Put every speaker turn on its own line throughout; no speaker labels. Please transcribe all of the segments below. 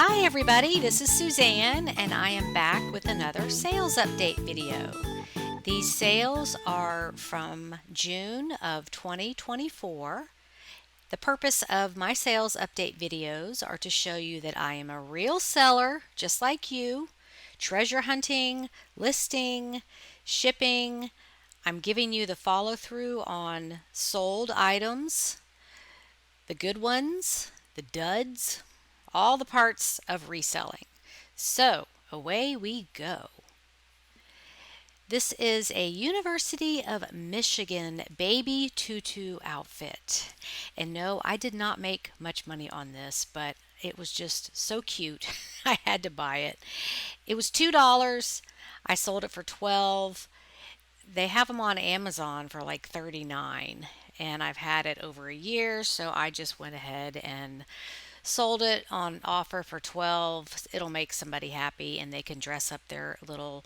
Hi everybody, this is Suzanne and I am back with another sales update video. These sales are from June of 2024. The purpose of my sales update videos are to show you that I am a real seller, just like you, treasure hunting, listing, shipping. I'm giving you the follow through on sold items, the good ones, the duds, all the parts of reselling. So away we go. This is a University of Michigan baby tutu outfit. And no, I did not make much money on this, but it was just so cute. I had to buy it. It was $2. I sold it for 12. They have them on Amazon for like 39, and I've had it over a year, so I just went ahead and sold it on offer for 12. It'll make somebody happy and they can dress up their little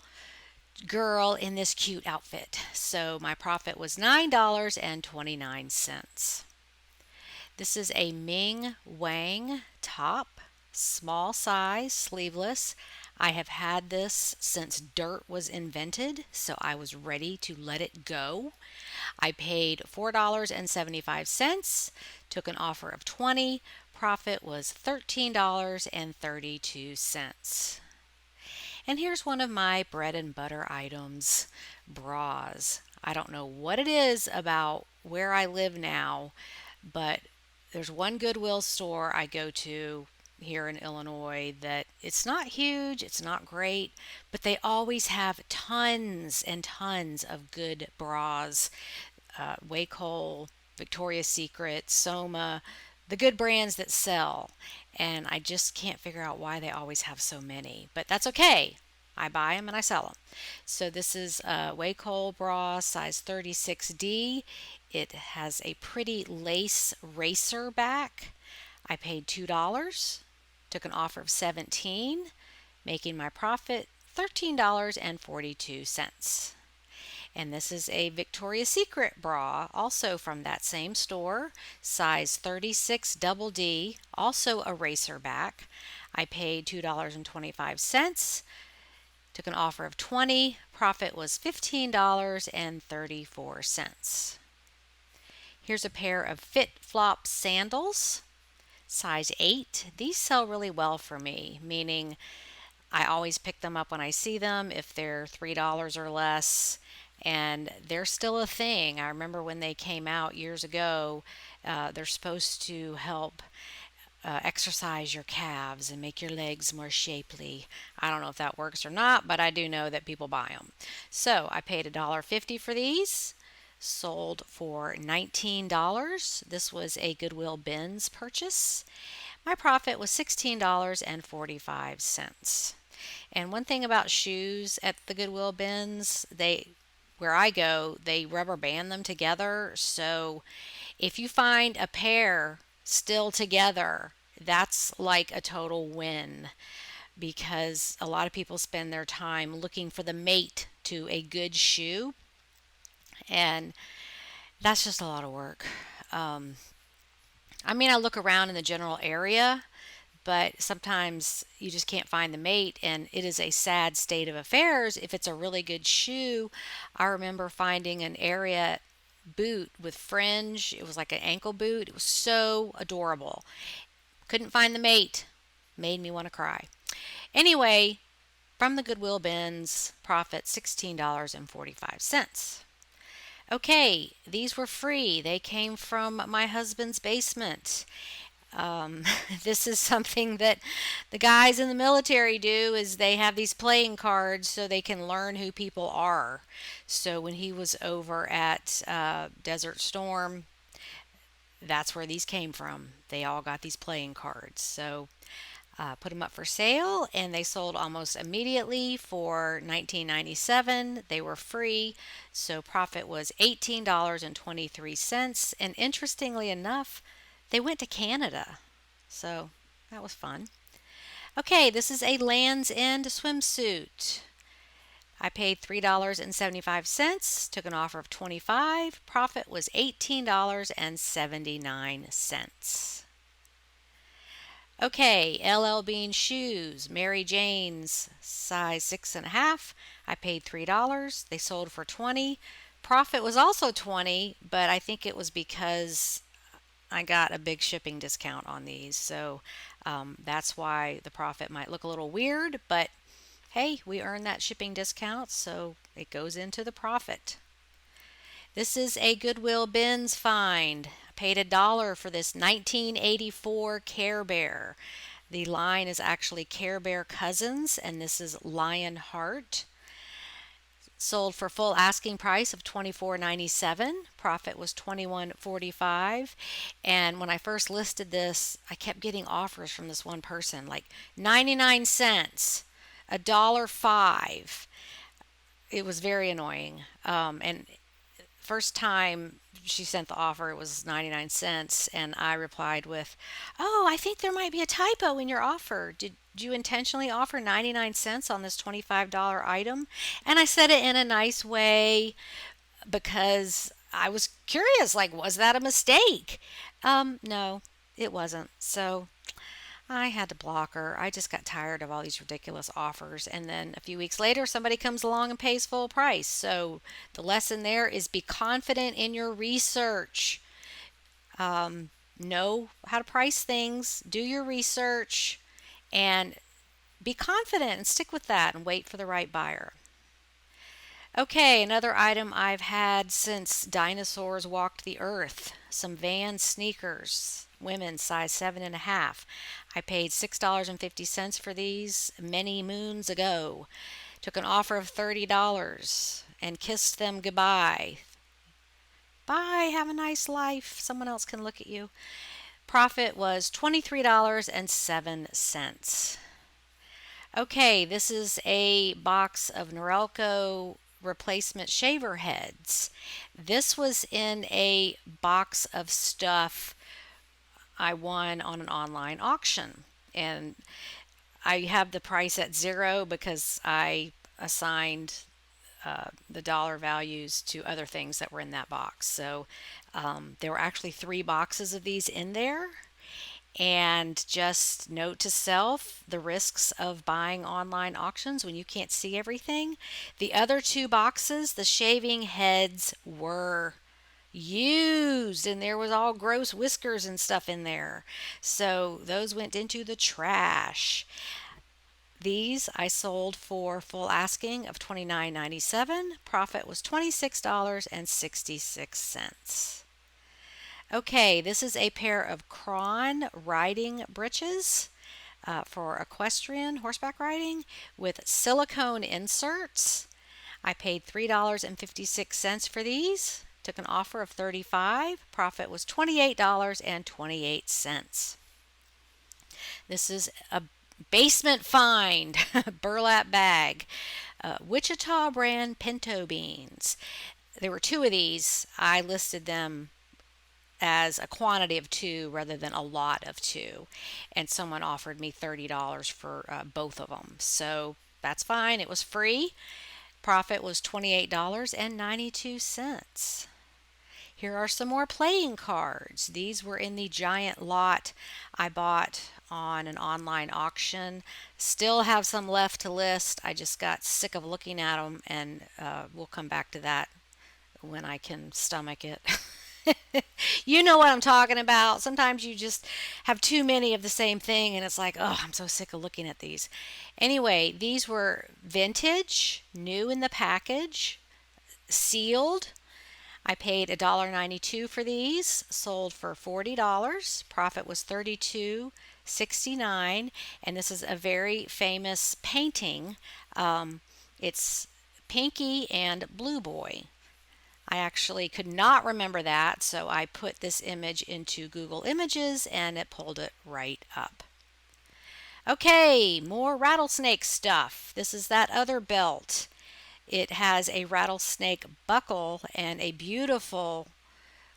girl in this cute outfit. So my profit was $9.29. This is a Ming Wang top, small size, sleeveless. I have had this since dirt was invented, so I was ready to let it go. I paid $4.75, took an offer of 20. Profit was $13.32. And here's one of my bread and butter items, bras. I don't know what it is about where I live now, but there's one Goodwill store I go to here in Illinois that it's not huge, it's not great, but they always have tons and tons of good bras. Wacol, Victoria's Secret, Soma, the good brands that sell. And I just can't figure out why they always have so many, but that's okay. I buy them and I sell them. So this is a Wacol bra, size 36D. It has a pretty lace racer back. I paid $2, took an offer of 17, making my profit $13.42. And this is a Victoria's Secret bra, also from that same store, size 36 double D, also a racer back. I paid $2.25, took an offer of 20, profit was $15.34. Here's a pair of Fit Flop sandals, size 8. These sell really well for me, meaning I always pick them up when I see them if they're $3 or less, and they're still a thing. I remember when they came out years ago, they're supposed to help exercise your calves and make your legs more shapely. I don't know if that works or not, but I do know that people buy them. So I paid $1.50 for these, sold for $19. This was a Goodwill Bins purchase. My profit was $16.45. And one thing about shoes at the Goodwill Bins, where I go, they rubber band them together. So if you find a pair still together, that's like a total win, because a lot of people spend their time looking for the mate to a good shoe, and that's just a lot of work. I look around in the general area, but sometimes you just can't find the mate, and it is a sad state of affairs if it's a really good shoe. I remember finding an Ariat boot with fringe. It was like an ankle boot. It was so adorable. Couldn't find the mate. Made me want to cry. Anyway, from the Goodwill Bins, profit $16.45. Okay, these were free. They came from my husband's basement. This is something that the guys in the military do, is they have these playing cards so they can learn who people are. So when he was over at Desert Storm, that's where these came from. They all got these playing cards. So put them up for sale, and they sold almost immediately for $19.97. They were free, so profit was $18.23. And interestingly enough, they went to Canada, so that was fun. Okay, this is a Land's End swimsuit. I paid $3.75, took an offer of 25. Profit was $18.79. Okay, LL Bean shoes, Mary Jane's size 6.5. I paid $3. They sold for 20. Profit was also 20, but I think it was because I got a big shipping discount on these. So that's why the profit might look a little weird, but hey, we earned that shipping discount, so it goes into the profit. This is a Goodwill bins find. I paid $1 for this 1984 Care Bear. The line is actually Care Bear Cousins, and this is Lionheart. Sold for full asking price of $24.97. Profit was $21.45. And when I first listed this, I kept getting offers from this one person like 99 cents, $1.05. It was very annoying. And first time she sent the offer, it was 99 cents, and I replied with, "Oh, I think there might be a typo in your offer. Did you intentionally offer 99 cents on this $25 item?" And I said it in a nice way because I was curious, like, was that a mistake? No, it wasn't. So I had to block her. I just got tired of all these ridiculous offers. And then a few weeks later, somebody comes along and pays full price. So the lesson there is be confident in your research. Know how to price things, do your research, and be confident and stick with that and wait for the right buyer. Okay, another item I've had since dinosaurs walked the earth. Some Vans sneakers, women's size 7.5. I paid $6.50 for these many moons ago. Took an offer of $30 and kissed them goodbye. Bye, have a nice life. Someone else can look at you. Profit was $23.07. Okay, this is a box of Norelco replacement shaver heads. This was in a box of stuff I won on an online auction. And I have the price at zero because I assigned the dollar values to other things that were in that box. So there were actually 3 boxes of these in there. And just note to self the risks of buying online auctions when you can't see everything. The other 2 boxes, the shaving heads were used and there was all gross whiskers and stuff in there. So those went into the trash. These I sold for full asking of $29.97. Profit was $26.66. Okay, this is a pair of Cron riding breeches for equestrian horseback riding with silicone inserts. I paid $3.56 for these. Took an offer of $35. Profit was $28.28. This is a basement find burlap bag. Wichita brand pinto beans. There were 2 of these. I listed them as a quantity of 2 rather than a lot of 2. And someone offered me $30 for both of them. So that's fine. It was free. Profit was $28.92. Here are some more playing cards. These were in the giant lot I bought on an online auction. Still have some left to list. I just got sick of looking at them, and we'll come back to that when I can stomach it. You know what I'm talking about. Sometimes you just have too many of the same thing and it's like, oh, I'm so sick of looking at these. Anyway, these were vintage, new in the package, sealed. I paid $1.92 for these, sold for $40. Profit was $32.69, and this is a very famous painting. It's Pinky and Blue Boy. I actually could not remember that, so I put this image into Google Images and it pulled it right up. Okay, more rattlesnake stuff. This is that other belt. It has a rattlesnake buckle and a beautiful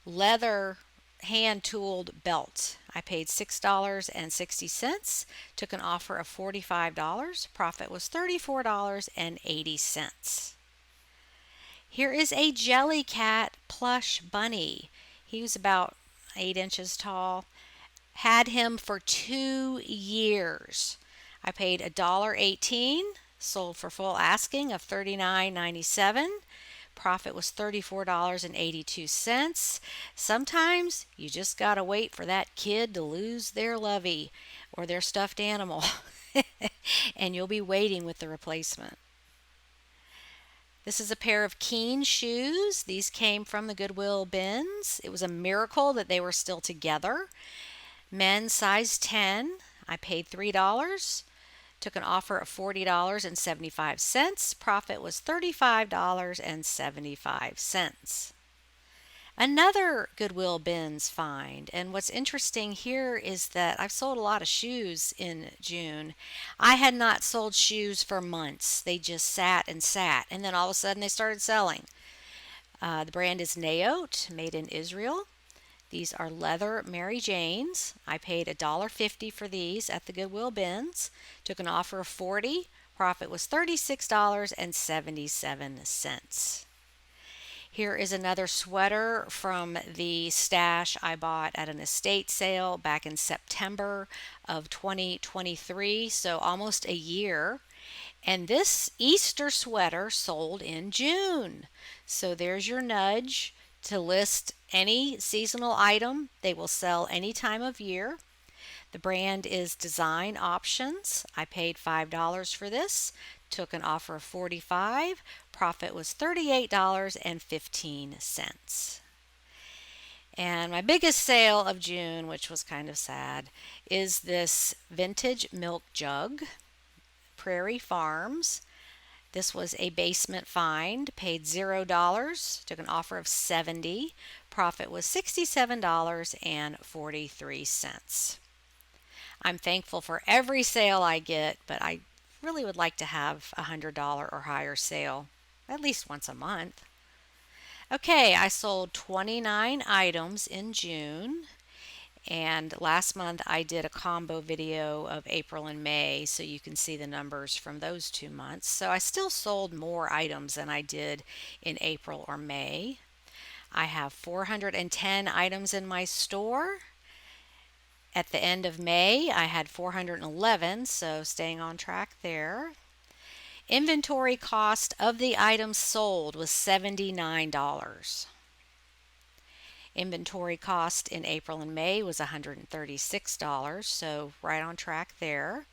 leather hand-tooled belt. I paid $6.60, took an offer of $45. Profit was $34.80. Here is a Jellycat plush bunny. He was about 8 inches tall. Had him for 2 years. I paid $1.18, sold for full asking of $39.97. Profit was $34.82. Sometimes you just got to wait for that kid to lose their lovey or their stuffed animal, and you'll be waiting with the replacement. This is a pair of Keen shoes. These came from the Goodwill bins. It was a miracle that they were still together. Men's size 10. I paid $3. Took an offer of $40.75. Profit was $35.75. Another Goodwill bins find. And what's interesting here is that I've sold a lot of shoes in June. I had not sold shoes for months. They just sat and sat. And then all of a sudden they started selling. The brand is Naot, made in Israel. These are leather Mary Janes. I paid $1.50 for these at the Goodwill bins. Took an offer of $40. Profit was $36.77. Here is another sweater from the stash I bought at an estate sale back in September of 2023, so almost a year. And this Easter sweater sold in June. So there's your nudge to list any seasonal item. They will sell any time of year. The brand is Design Options. I paid $5 for this. Took an offer of $45. Profit was $38.15. And my biggest sale of June, which was kind of sad, is this vintage milk jug, Prairie Farms. This was a basement find, paid $0, took an offer of $70. Profit was $67.43. I'm thankful for every sale I get, but I really would like to have a $100 or higher sale at least once a month. Okay, I sold 29 items in June. And last month I did a combo video of April and May, so you can see the numbers from those 2 months. So I still sold more items than I did in April or May. I have 410 items in my store. At the end of May, I had 411, so staying on track there. Inventory cost of the items sold was $79. Inventory cost in April and May was $136, so right on track there.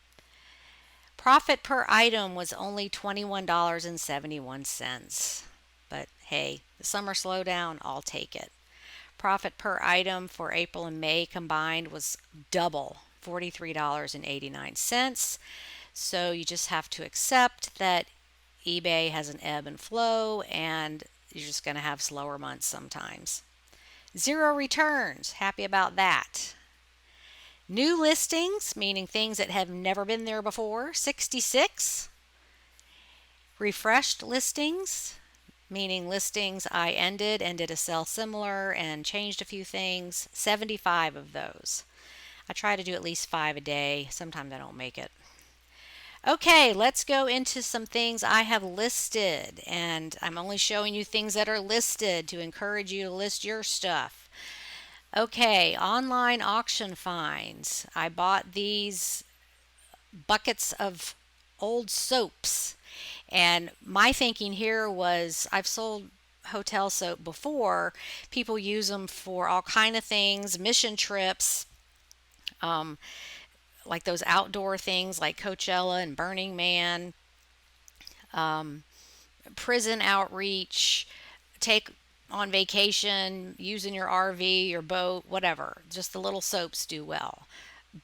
Profit per item was only $21.71. But hey, the summer slowdown, I'll take it. Profit per item for April and May combined was double, $43.89. So you just have to accept that eBay has an ebb and flow, and you're just going to have slower months sometimes. 0 returns. Happy about that. New listings, meaning things that have never been there before, 66. Refreshed listings, meaning listings I ended and did a sell similar and changed a few things, 75 of those. I try to do at least 5 a day. Sometimes I don't make it. Okay, let's go into some things I have listed, and I'm only showing you things that are listed to encourage you to list your stuff. Okay, online auction finds. I bought these buckets of old soaps, and my thinking here was I've sold hotel soap before. People use them for all kind of things, mission trips, like those outdoor things like Coachella and Burning Man, prison outreach, take on vacation, using your RV, your boat, whatever. Just the little soaps do well.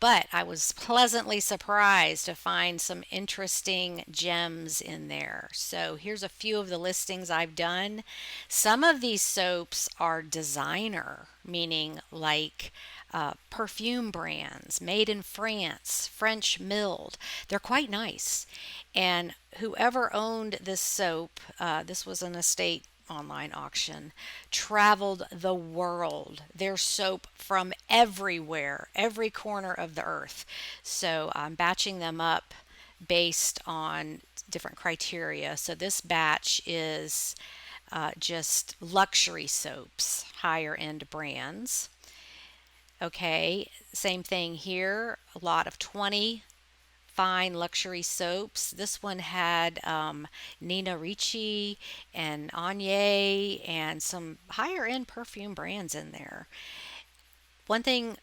But I was pleasantly surprised to find some interesting gems in there. So here's a few of the listings I've done. Some of these soaps are designer, meaning like perfume brands made in France, French milled. They're quite nice. And whoever owned this soap, this was an estate online auction, traveled the world. Their soap from everywhere, every corner of the earth. So I'm batching them up based on different criteria. So this batch is just luxury soaps, higher end brands. Okay, same thing here. A lot of 20 fine luxury soaps. This one had Nina Ricci and Anye and some higher end perfume brands in there. One thing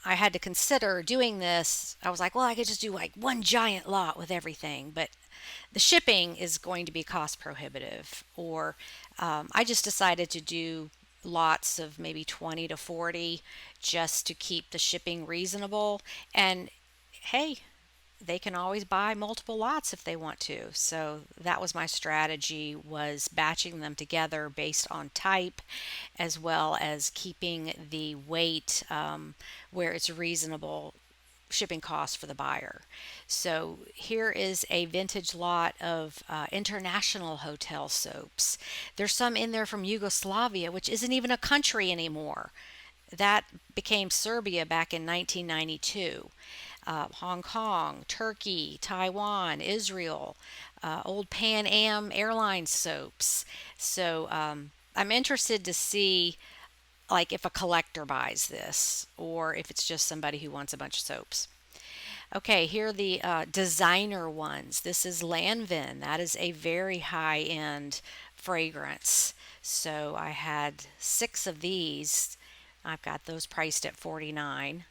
I had to consider doing this, I was like, well, I could just do like one giant lot with everything, but the shipping is going to be cost prohibitive. Or I just decided to do lots of maybe 20 to 40 just to keep the shipping reasonable. And hey, they can always buy multiple lots if they want to. So that was my strategy, was batching them together based on type, as well as keeping the weight where it's reasonable shipping costs for the buyer. So here is a vintage lot of international hotel soaps. There's some in there from Yugoslavia, which isn't even a country anymore. That became Serbia back in 1992. Hong Kong, Turkey, Taiwan, Israel, old Pan Am Airlines soaps. So I'm interested to see like if a collector buys this or if it's just somebody who wants a bunch of soaps. Okay, here are the designer ones. This is Lanvin. That is a very high end fragrance. So I had 6 of these. I've got those priced at 49.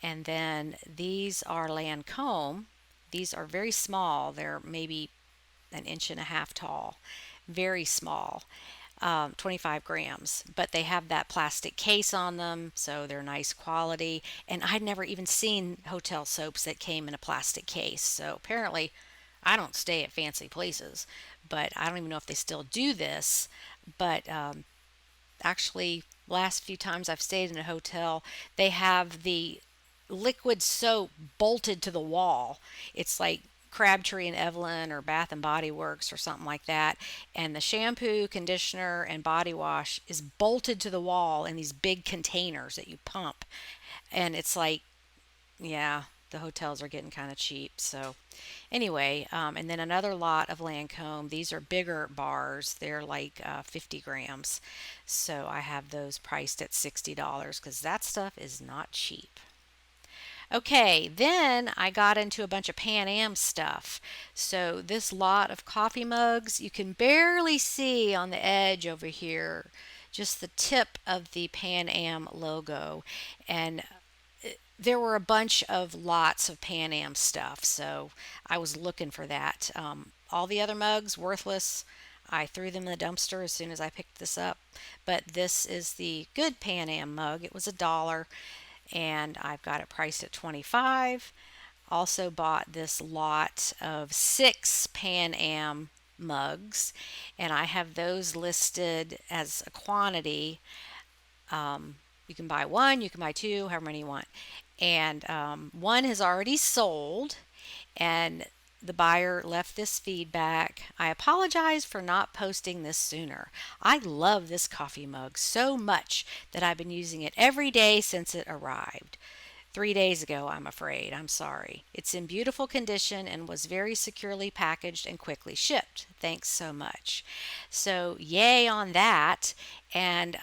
And then these are Lancome. These are very small. They're maybe an inch and a half tall. Very small. 25 grams, but they have that plastic case on them, so they're nice quality. And I'd never even seen hotel soaps that came in a plastic case. So apparently, I don't stay at fancy places, but I don't even know if they still do this. But actually, last few times I've stayed in a hotel, they have the liquid soap bolted to the wall. It's like Crabtree and Evelyn or Bath and Body Works or something like that. And the shampoo, conditioner, and body wash is bolted to the wall in these big containers that you pump. And it's like, yeah, the hotels are getting kind of cheap. So, anyway, and then another lot of Lancome. These are bigger bars. They're like 50 grams. So I have those priced at $60 because that stuff is not cheap. Okay, then I got into a bunch of Pan Am stuff. So this lot of coffee mugs, you can barely see on the edge over here, just the tip of the Pan Am logo. And there were a bunch of lots of Pan Am stuff, so I was looking for that. All the other mugs, worthless. I threw them in the dumpster as soon as I picked this up. But this is the good Pan Am mug. It was $1 and I've got it priced at 25. Also bought this lot of 6 Pan Am mugs, and I have those listed as a quantity. You can buy one, you can buy two, however many you want. And one has already sold, and the buyer left this feedback. I apologize for not posting this sooner. I love this coffee mug so much that I've been using it every day since it arrived. 3 days ago, I'm afraid. I'm sorry. It's in beautiful condition and was very securely packaged and quickly shipped. Thanks so much. So, yay on that. And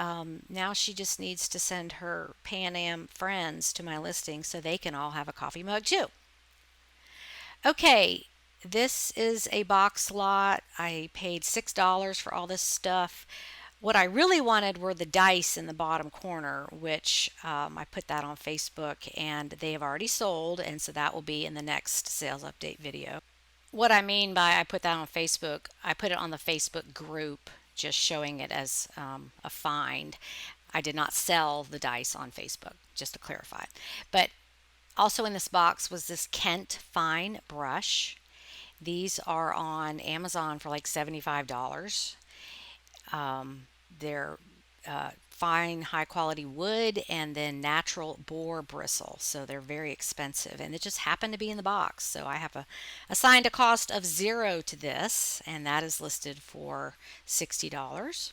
now she just needs to send her Pan Am friends to my listing so they can all have a coffee mug too. Okay, this is a box lot. I paid $6 for all this stuff. What I really wanted were the dice in the bottom corner, which I put that on Facebook and they have already sold, and so that will be in the next sales update video. What I mean by I put that on Facebook, I put it on the Facebook group just showing it as a find. I did not sell the dice on Facebook, just to clarify. But also in this box was this Kent Fine brush. These are on Amazon for like $75. They're fine, high quality wood and then natural boar bristle. So they're very expensive. And it just happened to be in the box. So I have assigned a cost of 0 to this, and that is listed for $60.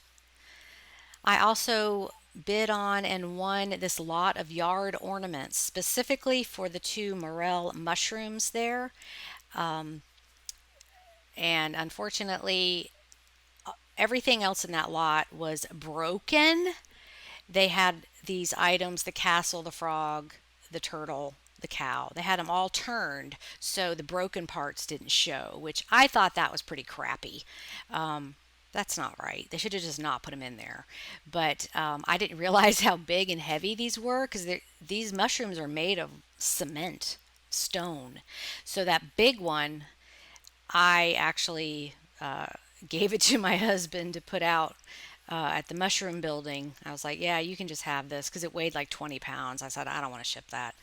I also bid on and won this lot of yard ornaments specifically for the 2 morel mushrooms there. Um, and unfortunately, everything else in that lot was broken. they had these items: the castle, the frog, the turtle, the cow. They had them all turned so the broken parts didn't show, which I thought that was pretty crappy. Um, that's not right. They should have just not put them in there. But I didn't realize how big and heavy these were, because these mushrooms are made of cement, stone. So that big one, I actually gave it to my husband to put out at the mushroom building. I was like, yeah, you can just have this, because it weighed like 20 pounds. I said, I don't want to ship that.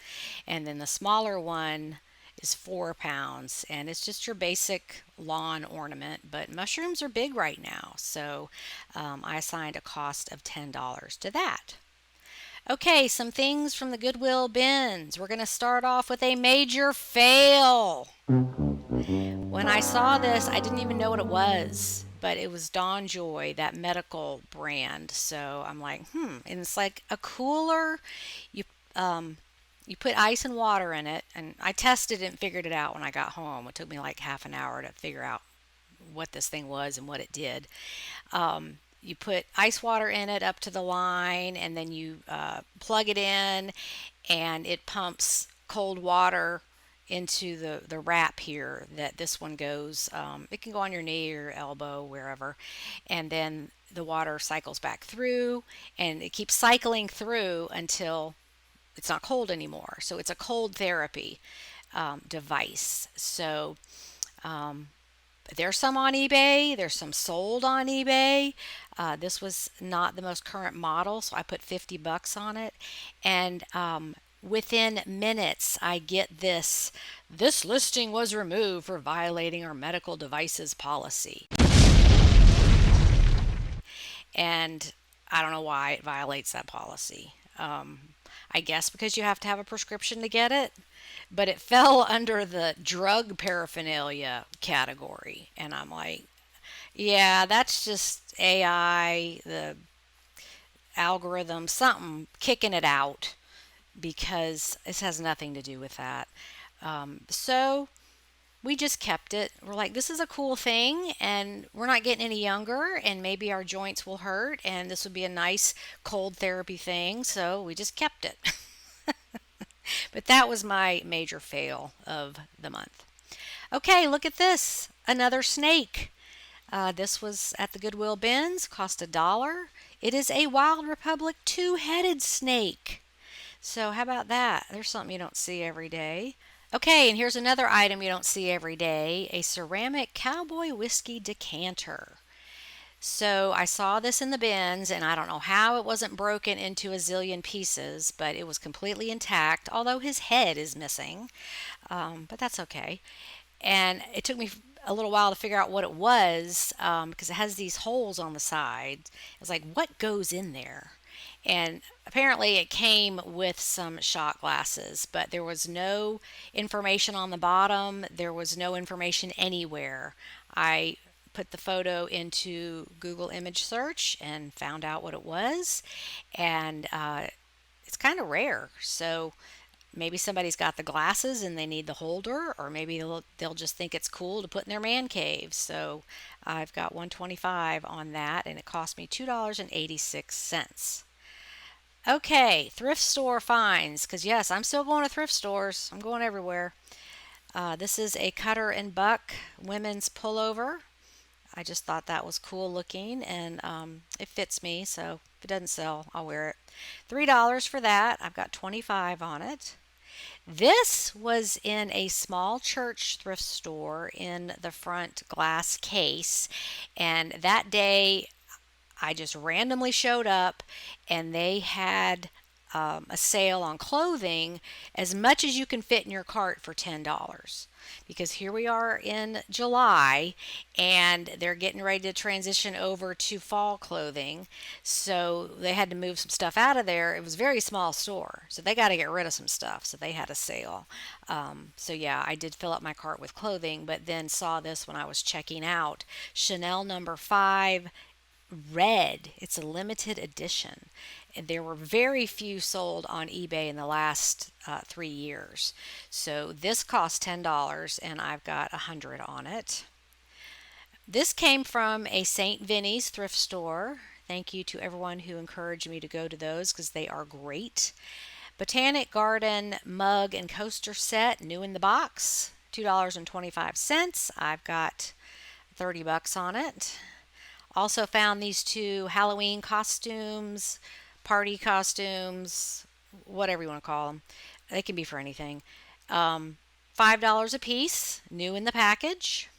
And then the smaller one is 4 pounds, and it's just your basic lawn ornament. But mushrooms are big right now, so I assigned a cost of $10 to that. Okay, some things from the Goodwill bins. We're going to start off with a major fail. When I saw this, I didn't even know what it was, but it was Dawn Joy, that medical brand. So I'm like, and it's like a cooler. You um, you put ice and water in it, and I tested it and figured it out when I got home. It took me like half an hour to figure out what this thing was and what it did. You put ice water in it up to the line, and then you plug it in, and it pumps cold water into the wrap here that this one goes. It can go on your knee or your elbow, wherever, and then the water cycles back through, and it keeps cycling through until it's not cold anymore. So it's a cold therapy device. So there's some on eBay. There's some sold on eBay. This was not the most current model, so I put $50 on it. And within minutes, I get this. This listing was removed for violating our medical devices policy. And I don't know why it violates that policy. I guess because you have to have a prescription to get it, but it fell under the drug paraphernalia category. And I'm like, yeah, that's just AI, the algorithm, something kicking it out, because this has nothing to do with that. So we just kept it. We're like, this is a cool thing, and we're not getting any younger, and maybe our joints will hurt, and this would be a nice cold therapy thing. So we just kept it. But that was my major fail of the month. Okay, look at this. Another snake. This was at the Goodwill bins, cost $1. It is a Wild Republic two-headed snake. So how about that? There's something you don't see every day. Okay, and here's another item you don't see every day, a ceramic cowboy whiskey decanter. So I saw this in the bins, and I don't know how it wasn't broken into a zillion pieces, but it was completely intact, although his head is missing. But that's okay. And it took me a little while to figure out what it was, because it has these holes on the side. It was like, what goes in there? And apparently it came with some shot glasses, but there was no information on the bottom. There was no information anywhere. I put the photo into Google image search and found out what it was. And it's kind of rare. So maybe somebody's got the glasses and they need the holder, or maybe they'll just think it's cool to put in their man cave. So I've got 125 on that, and it cost me $2.86. Okay, thrift store finds, because yes, I'm still going to thrift stores. I'm going everywhere. This is a Cutter and Buck women's pullover. I just thought that was cool looking, and it fits me, so if it doesn't sell, I'll wear it. $3 for that. I've got 25 on it. This was in a small church thrift store in the front glass case, and that day I just randomly showed up, and they had a sale on clothing, as much as you can fit in your cart, for $10. Because here we are in July, and they're getting ready to transition over to fall clothing. So they had to move some stuff out of there. It was a very small store, so they got to get rid of some stuff. So they had a sale. So yeah, I did fill up my cart with clothing, but then saw this when I was checking out. Chanel number 5 red. It's a limited edition. And there were very few sold on eBay in the last 3 years. So this cost $10, and I've got 100 on it. This came from a St. Vinny's thrift store. Thank you to everyone who encouraged me to go to those because they are great. Botanic Garden mug and coaster set, new in the box, $2.25. I've got $30 on it. Also found these two Halloween costumes, party costumes, whatever you want to call them. They can be for anything. $5 a piece, new in the package.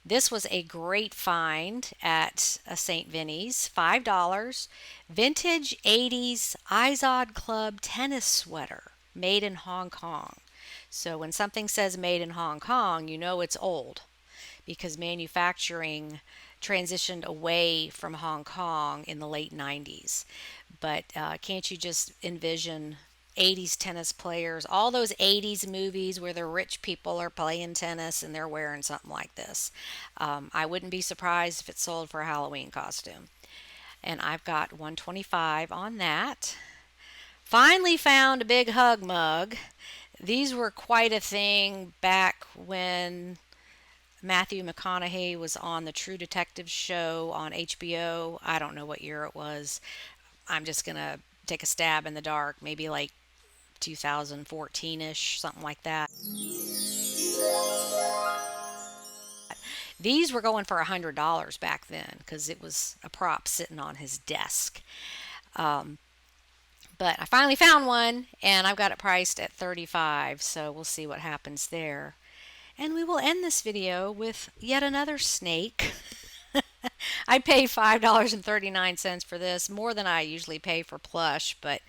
This was a great find at a St. Vinny's. $5. Vintage 80s Izod Club tennis sweater made in Hong Kong. So when something says made in Hong Kong, you know it's old because manufacturing transitioned away from Hong Kong in the late 90s. But can't you just envision 80s tennis players, all those 80s movies where the rich people are playing tennis and they're wearing something like this? I wouldn't be surprised if it sold for a Halloween costume. And I've got 125 on that. Finally found a big hug mug. These were quite a thing back when Matthew McConaughey was on the True Detective show on HBO. I don't know what year it was. I'm just going to take a stab in the dark, maybe like 2014-ish, something like that. These were going for $100 back then because it was a prop sitting on his desk. But I finally found one and I've got it priced at $35, so we'll see what happens there. And we will end this video with yet another snake. I paid $5.39 for this, more than I usually pay for plush, but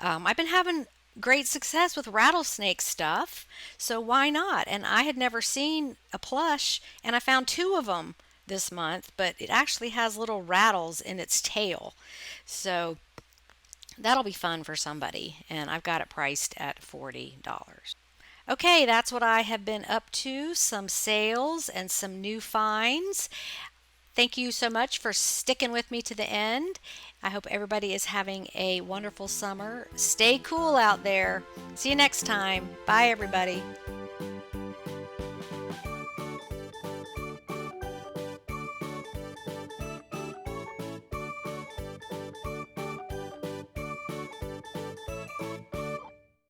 I've been having great success with rattlesnake stuff, so why not? And I had never seen a plush, and I found two of them this month, but it actually has little rattles in its tail. So that'll be fun for somebody, and I've got it priced at $40. Okay, that's what I have been up to, some sales and some new finds. Thank you so much for sticking with me to the end. I hope everybody is having a wonderful summer. Stay cool out there. See you next time. Bye, everybody.